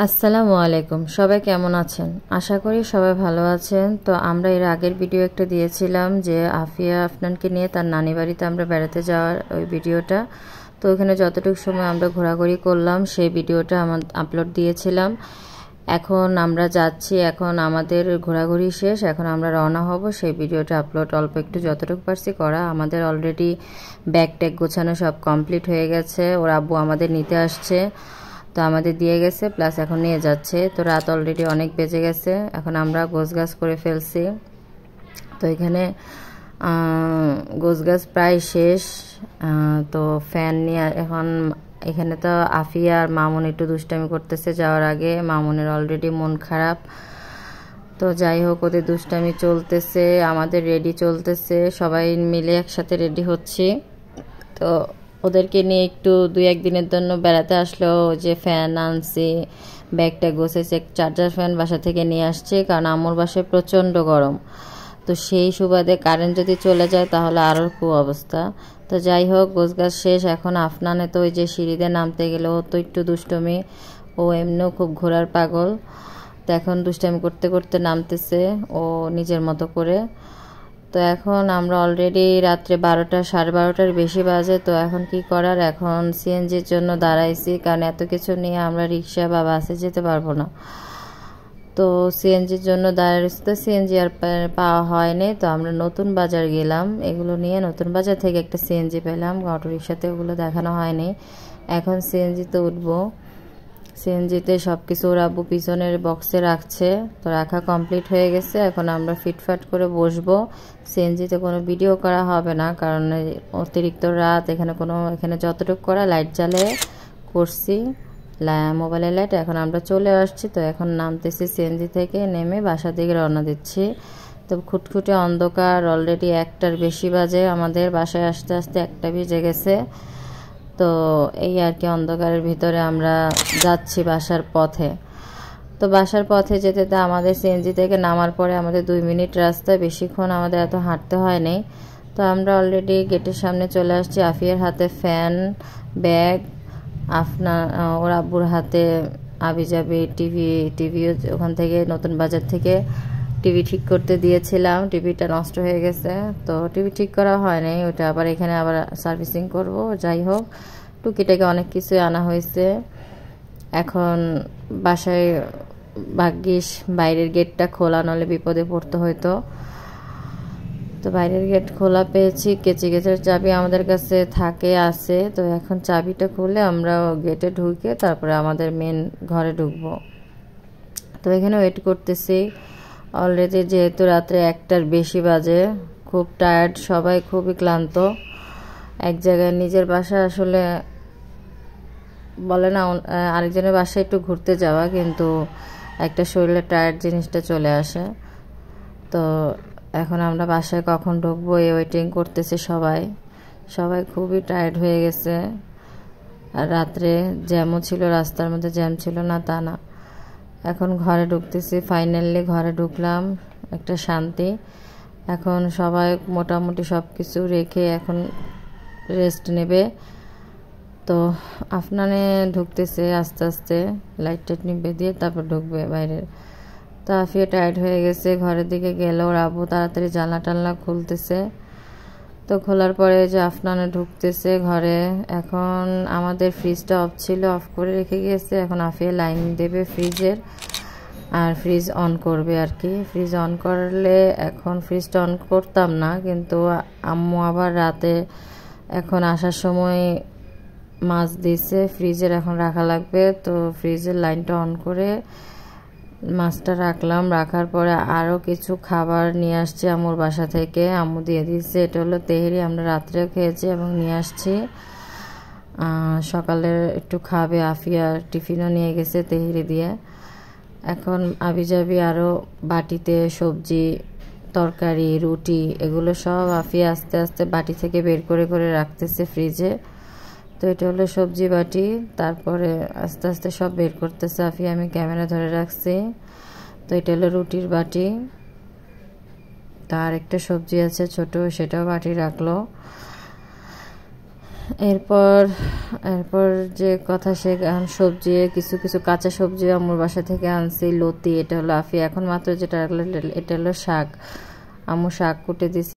আসসালামু আলাইকুম। সবাই কেমন আছেন? আশা করি সবাই ভালো আছেন। তো আমরা এর আগের ভিডিও একটা দিয়েছিলাম যে আফিয়া আফনানকে নিয়ে তার নানি বাড়িতে আমরা বেড়াতে যাওয়ার ওই ভিডিওটা। তো ওখানে যতটুকু সময় আমরা ঘোরাঘুরি করলাম সেই ভিডিওটা আপলোড দিয়েছিলাম। এখন আমরা যাচ্ছি, এখন আমাদের ঘোরাঘুরি শেষ, এখন আমরা রওনা হব। সেই ভিডিওটা আপলোড অল্প একটু যতটুকু পারছি করা। আমাদের অলরেডি ব্যাগ ট্যাগ গোছানো সব কমপ্লিট হয়ে গেছে। ওর আব্বু আমাদের নিতে আসছে, তো আমাদের দিয়ে গেছে, প্লাস এখন নিয়ে যাচ্ছে। তো রাত অলরেডি অনেক বেজে গেছে, এখন আমরা গোছগাছ করে ফেলছি। তো এখানে গোছগাছ প্রায় শেষ। তো ফ্যান নিয়ে এখন এখানে তো আফিয়া আর মামুন একটু দুষ্টামি করতেছে যাওয়ার আগে। মামুনের অলরেডি মন খারাপ। তো যাই হোক, ওদের দুষ্টামি চলতেছে, আমাদের রেডি চলতেছে, সবাই মিলে একসাথে রেডি হচ্ছি। তো ওদেরকে নিয়ে একটু 2-1 দিনের জন্য বেড়াতে আসলেও যে ফ্যান আনছি, ব্যাগটা গোছেছে, চার্জার ফ্যান বাসা থেকে নিয়ে আসছে, কারণ আমার বাসায় প্রচণ্ড গরম। তো সেই সুবাদে কারেন্ট যদি চলে যায় তাহলে আরও খুব অবস্থা। তো যাই হোক, গোছগাছ শেষ। এখন আফনানে তো ওই যে সিঁড়িতে নামতে গেলে ও তো একটু দুষ্টমি, ও এমনিও খুব ঘোরার পাগল। তো এখন দুষ্টামি করতে করতে নামতেছে ও নিজের মতো করে। তো এখন আমরা অলরেডি রাত্রে 12টা 12:30টার বেশি বাজে। তো এখন কি করার, এখন সিএনজির জন্য দাঁড়াইছি, কারণ এত কিছু নিয়ে আমরা রিক্সা বা বাসে যেতে পারবো না। তো সিএনজির জন্য দাঁড়াইছি, তো সিএনজি আর পাওয়া হয়নি। তো আমরা নতুন বাজার গেলাম এগুলো নিয়ে, নতুন বাজার থেকে একটা সিএনজি পেলাম, অটো রিক্সাতে ওগুলো দেখানো হয়নি। এখন সিএনজিতে উঠবো। সিএনজিতে সব কিছু ওর আব্বু পিছনের বক্সে রাখছে। তো রাখা কমপ্লিট হয়ে গেছে, এখন আমরা ফিটফাট করে বসবো। সিএনজিতে কোনো ভিডিও করা হবে না, কারণ অতিরিক্ত রাত, এখানে যতটুকু করা লাইট জ্বালিয়ে করছি, মোবাইলের লাইট। এখন আমরা চলে আসছি। তো এখন নামতেছি সিএনজি থেকে, নেমে বাসার দিকে রওনা দিচ্ছি। তো খুটখুটে অন্ধকার, অলরেডি 1টার বেশি বাজে, আমাদের বাসায় আসতে আসতে 1টা বেজে গেছে। তো এই আর কি, অন্ধকারের ভিতরে আমরা যাচ্ছি বাসার পথে। তো বাসার পথে যেতে তো আমাদের সিএনজি থেকে নামার পরে আমাদের 2 মিনিট রাস্তা, বেশিক্ষণ আমাদের এত হাঁটতে হয়নি। তো আমরা অলরেডি গেটের সামনে চলে আসছি। আফিয়ার হাতে ফ্যান, ব্যাগ, ওর আব্বুর হাতে আবিজাবি টিভিও ওখান থেকে নতুন বাজার থেকে টিভি ঠিক করতে দিয়েছিলাম, টিভিটা নষ্ট হয়ে গেছে। তো টিভি ঠিক করা হয়নি, ওটা আবার এখানে আবার সার্ভিসিং করব। যাই হোক, টুকিটাকে অনেক কিছু আনা হয়েছে। এখন বাসায় ভাগ্যিস বাইরের গেটটা খোলা, নলে বিপদে পড়তে হইতো। তো বাইরের গেট খোলা পেয়েছি, কেচি গেটের চাবি আমাদের কাছে আছে। তো এখন চাবিটা খুলে আমরা গেটে ঢুকে তারপরে আমাদের মেন ঘরে ঢুকবো। তো এখানে ওয়েট করতেছি অলরেডি, যেহেতু রাত্রে 1টার বেশি বাজে, খুব টায়ার্ড, সবাই খুবই ক্লান্ত। এক জায়গায় নিজের বাসায় আসলে বলে না আরেকজনের বাসায় একটু ঘুরতে যাওয়া, কিন্তু একটা শরীরে টায়ার্ড জিনিসটা চলে আসে। তো এখন আমরা বাসায় কখন ঢুকবো এই ওয়েটিং করতেছে সবাই। সবাই খুবই টায়ার্ড হয়ে গেছে। আর রাত্রে জ্যামও ছিল, রাস্তার মধ্যে জ্যাম ছিল না তা না। এখন ঘরে ঢুকতেছি, ফাইনালি ঘরে ঢুকলাম, একটা শান্তি। এখন সবাই মোটামুটি সব কিছু রেখে এখন রেস্ট নেবে। তো আফনানে ঢুকতেছে আস্তে আস্তে, লাইট টাইট নিভে দিয়ে তারপর ঢুকবে বাইরের। তো আফিয়া টায়ার্ড হয়ে গেছে, ঘরের দিকে গেল। ওর আব্বু তাড়াতাড়ি জানলা টানলা খুলতেছে। তো খোলার পরে যে আফনানে ঢুকতেছে ঘরে। এখন আমাদের ফ্রিজটা অফ ছিল, অফ করে রেখে গিয়েছে। এখন আফিয়া লাইন দেবে ফ্রিজের, আর ফ্রিজ অন করবে আর কি। ফ্রিজ অন করলে, এখন ফ্রিজটা অন করতাম না, কিন্তু আম্মু আবার রাতে এখন আসার সময় মাছ দিয়েছে, ফ্রিজের এখন রাখা লাগবে। তো ফ্রিজের লাইনটা অন করে মাছটা রাখলাম। রাখার পরে আরও কিছু খাবার নিয়ে আসছে আম্মুর বাসা থেকে, আম্মু দিয়ে দিচ্ছে। এটা হলো তেহেরি, আমরা রাত্রেও খেয়েছি এবং নিয়ে আসছি। সকালে একটু খাবে, আফিয়া টিফিনও নিয়ে গেছে তেহেরি দিয়ে। এখন আবিজাবি আরও বাটিতে সবজি, তরকারি, রুটি, এগুলো সব আফিয়া আস্তে আস্তে বাটি থেকে বের করে করে রাখতেছে ফ্রিজে। তো এটা হলো সবজি বাটি, তারপরে আস্তে আস্তে সব বের করতেছে আফিয়া, আমি ক্যামেরা ধরে রাখছি। তো এটা হলো রুটির বাটি, তার একটা সবজি আছে ছোট, সেটাও বাটি রাখলো। এরপর এরপর যে কথা সে সবজি কিছু কিছু কাঁচা সবজি আম্মুর বাসা থেকে আনছি। লতি, এটা হলো আফি, এখন মাত্র যেটা এটা হলো শাক, আম্মু শাক কুটে দিছি।